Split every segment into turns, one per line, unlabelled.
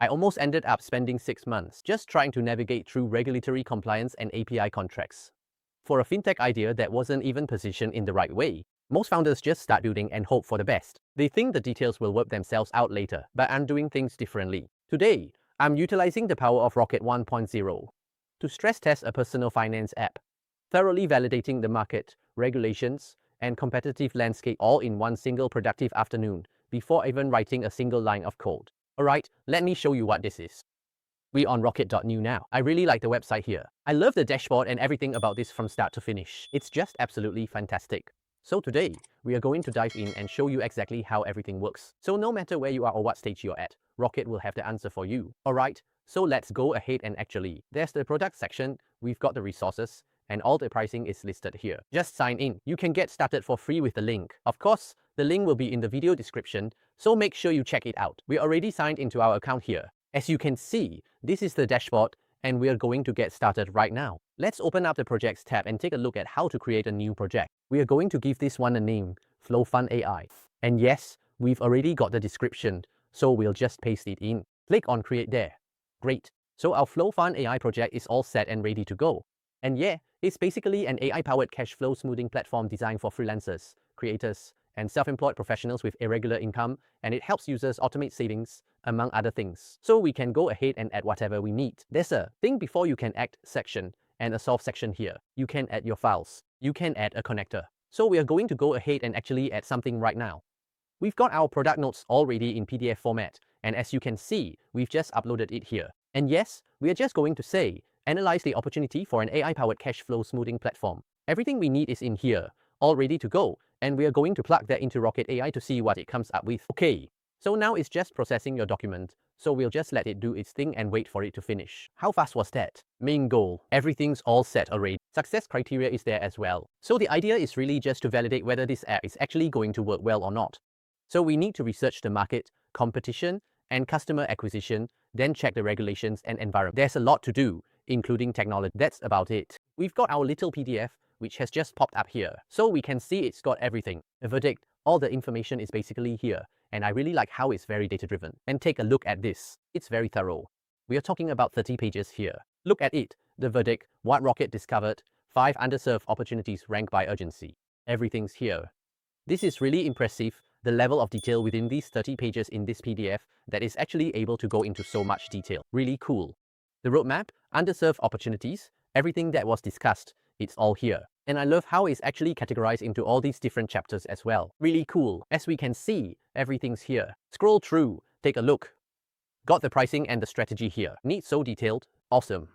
I almost ended up spending 6 months just trying to navigate through regulatory compliance and API contracts. For a fintech idea that wasn't even positioned in the right way, most founders just start building and hope for the best. They think the details will work themselves out later, but I'm doing things differently. Today, I'm utilizing the power of Rocket 1.0 to stress test a personal finance app, thoroughly validating the market, regulations, and competitive landscape all in one single productive afternoon before even writing a single line of code. Alright, let me show you what this is. We're on rocket.new now. I really like the website here. I love the dashboard and everything about this from start to finish. It's just absolutely fantastic. So today, we are going to dive in and show you exactly how everything works. So no matter where you are or what stage you're at, Rocket will have the answer for you. Alright, so let's go ahead and actually. There's the product section, we've got the resources, and all the pricing is listed here. Just sign in. You can get started for free with the link. Of course, the link will be in the video description, so make sure you check it out. We already signed into our account here. As you can see, this is the dashboard, and we are going to get started right now. Let's open up the Projects tab and take a look at how to create a new project. We are going to give this one a name, FlowFun AI. And yes, we've already got the description, so we'll just paste it in. Click on Create there. Great. So our FlowFun AI project is all set and ready to go. And yeah, it's basically an AI-powered cash flow smoothing platform designed for freelancers, creators, and self-employed professionals with irregular income, and it helps users automate savings, among other things. So we can go ahead and add whatever we need. There's a think before you can act section and a solve section here. You can add your files. You can add a connector. So we are going to go ahead and actually add something right now. We've got our product notes already in PDF format, and as you can see, we've just uploaded it here. And yes, we are just going to say, analyze the opportunity for an AI-powered cash flow smoothing platform. Everything we need is in here, all ready to go, and we are going to plug that into Rocket AI to see what it comes up with. Okay, so now it's just processing your document, so we'll just let it do its thing and wait for it to finish. How fast was that? Main goal, everything's all set already. Success criteria is there as well. So the idea is really just to validate whether this app is actually going to work well or not. So we need to research the market, competition, and customer acquisition, then check the regulations and environment. There's a lot to do, including technology. That's about it. We've got our little PDF, which has just popped up here. So we can see it's got everything. The verdict, all the information is basically here. And I really like how it's very data-driven. And take a look at this. It's very thorough. We are talking about 30 pages here. Look at it. The verdict, what Rocket discovered, 5 underserved opportunities ranked by urgency. Everything's here. This is really impressive, the level of detail within these 30 pages in this PDF that is actually able to go into so much detail. Really cool. The roadmap, underserved opportunities, everything that was discussed, it's all here. And I love how it's actually categorized into all these different chapters as well. Really cool. As we can see, everything's here. Scroll through, take a look. Got the pricing and the strategy here. Neat, so detailed. Awesome.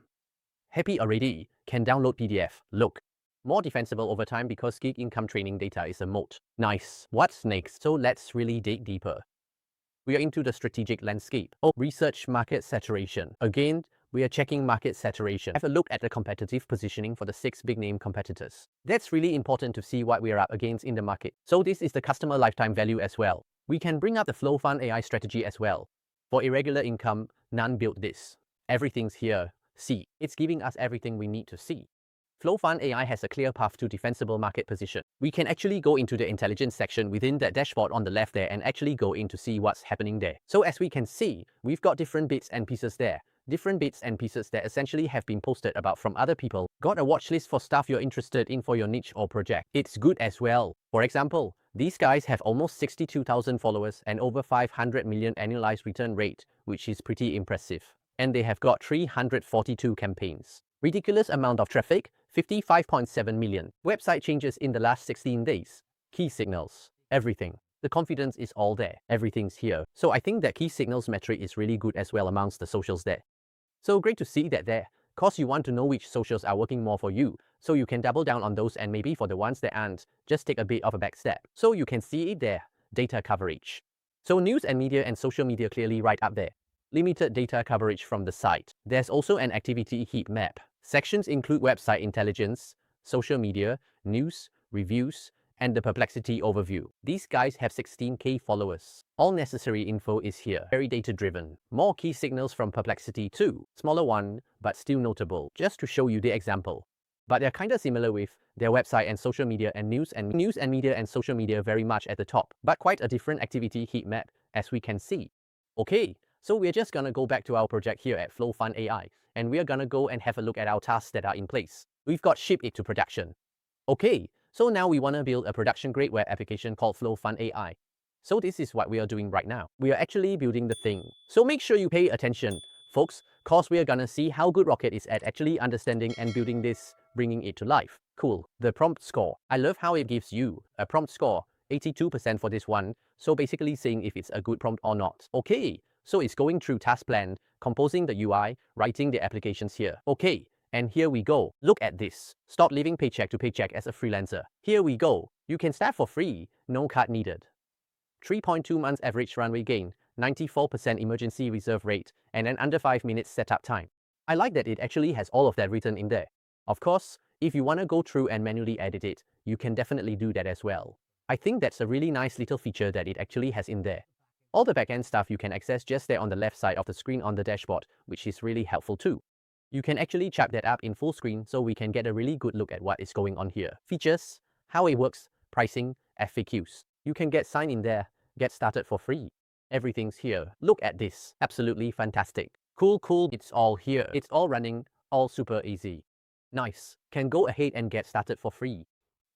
Happy already. Can download PDF. Look. More defensible over time because gig income training data is a moat. Nice. What's next? So let's really dig deeper. We are into the strategic landscape. Oh, research market saturation. Again, we are checking market saturation. Have a look at the competitive positioning for the 6 big name competitors. That's really important to see what we are up against in the market. So this is the customer lifetime value as well. We can bring up the FlowFun AI strategy as well. For irregular income, none built this. Everything's here. See, it's giving us everything we need to see. FlowFun AI has a clear path to defensible market position. We can actually go into the intelligence section within that dashboard on the left there and actually go in to see what's happening there. So as we can see, we've got different bits and pieces there. Different bits and pieces that essentially have been posted about from other people. Got a watch list for stuff you're interested in for your niche or project. It's good as well. For example, these guys have almost 62,000 followers and over 500 million annualized return rate, which is pretty impressive. And they have got 342 campaigns. Ridiculous amount of traffic, 55.7 million. Website changes in the last 16 days. Key signals, everything. The confidence is all there. Everything's here. So I think that key signals metric is really good as well amongst the socials there. So great to see that there. Cause you want to know which socials are working more for you. So you can double down on those, and maybe for the ones that aren't, just take a bit of a back step. So you can see it there. Data coverage. So news and media and social media clearly right up there. Limited data coverage from the site. There's also an activity heat map. Sections include website intelligence, social media, news, reviews, and the Perplexity overview. These guys have 16k followers. All necessary info is here. Very data-driven. More key signals from Perplexity too. Smaller one, but still notable. Just to show you the example. But they're kinda similar with their website and social media and news and media and social media very much at the top. But quite a different activity heat map, as we can see. Okay, So we're just gonna go back to our project here at Flow Fun AI, and we're gonna go and have a look at our tasks that are in place. We've got ship it to production. Okay, so now we wanna build a production-grade web application called Flow Fun AI. So this is what we are doing right now. We are actually building the thing. So make sure you pay attention, folks, cause we are gonna see how good Rocket is at actually understanding and building this, bringing it to life. Cool. The prompt score. I love how it gives you a prompt score, 82% for this one, so basically saying if it's a good prompt or not. Okay, so it's going through task plan, composing the UI, writing the applications here. Okay, and here we go. Look at this. Stop living paycheck to paycheck as a freelancer. Here we go. You can start for free, no card needed. 3.2 months average runway gain, 94% emergency reserve rate, and an under 5 minutes setup time. I like that it actually has all of that written in there. Of course, if you want to go through and manually edit it, you can definitely do that as well. I think that's a really nice little feature that it actually has in there. All the backend stuff you can access just there on the left side of the screen on the dashboard, which is really helpful too. You can actually chat that up in full screen so we can get a really good look at what is going on here. Features, how it works, pricing, FAQs. You can get signed in there, get started for free. Everything's here. Look at this. Absolutely fantastic. Cool. It's all here. It's all running, all super easy. Nice. Can go ahead and get started for free.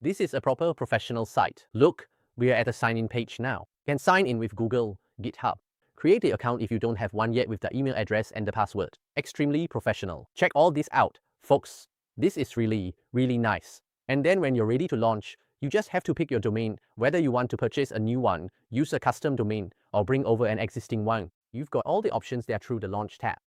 This is a proper professional site. Look, we are at the sign-in page now. Can sign in with Google, GitHub. Create the account if you don't have one yet with the email address and the password. Extremely professional. Check all this out, folks. This is really nice. And then when you're ready to launch, you just have to pick your domain, whether you want to purchase a new one, use a custom domain, or bring over an existing one. You've got all the options there through the Launch tab.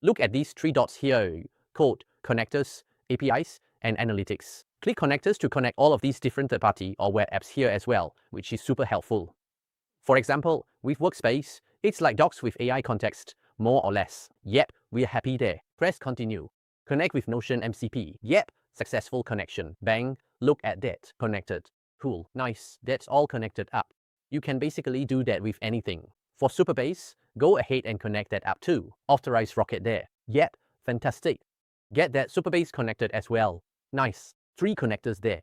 Look at these 3 dots here. Code, connectors, APIs, and analytics. Click connectors to connect all of these different third-party or web apps here as well, which is super helpful. For example, with Workspace, it's like Docs with AI context, more or less. Yep, we're happy there. Press continue. Connect with Notion MCP. Yep, successful connection. Bang, look at that. Connected. Cool, nice. That's all connected up. You can basically do that with anything. For Superbase, go ahead and connect that up too. Authorize Rocket there. Yep, fantastic. Get that Superbase connected as well. Nice. 3 connectors there.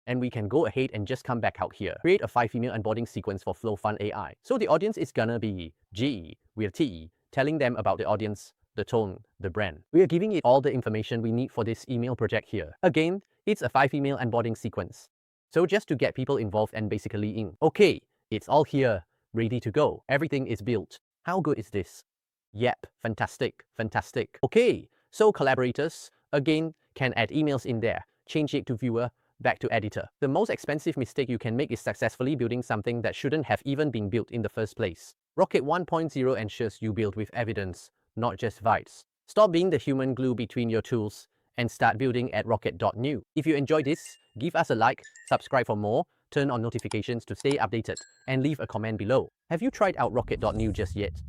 And we can go ahead and just come back out here. Create a 5 email onboarding sequence for Flow Fun AI. So the audience is gonna be GE with TE, telling them about the audience, the tone, the brand. We are giving it all the information we need for this email project here. Again, it's a 5 email onboarding sequence. So just to get people involved and basically in. Okay, it's all here, ready to go. Everything is built. How good is this? Yep, fantastic. Okay, so collaborators, again, can add emails in there, change it to viewer, back to editor. The most expensive mistake you can make is successfully building something that shouldn't have even been built in the first place. Rocket 1.0 ensures you build with evidence, not just vibes. Stop being the human glue between your tools and start building at rocket.new. If you enjoyed this, give us a like, subscribe for more, turn on notifications to stay updated, and leave a comment below. Have you tried out rocket.new just yet?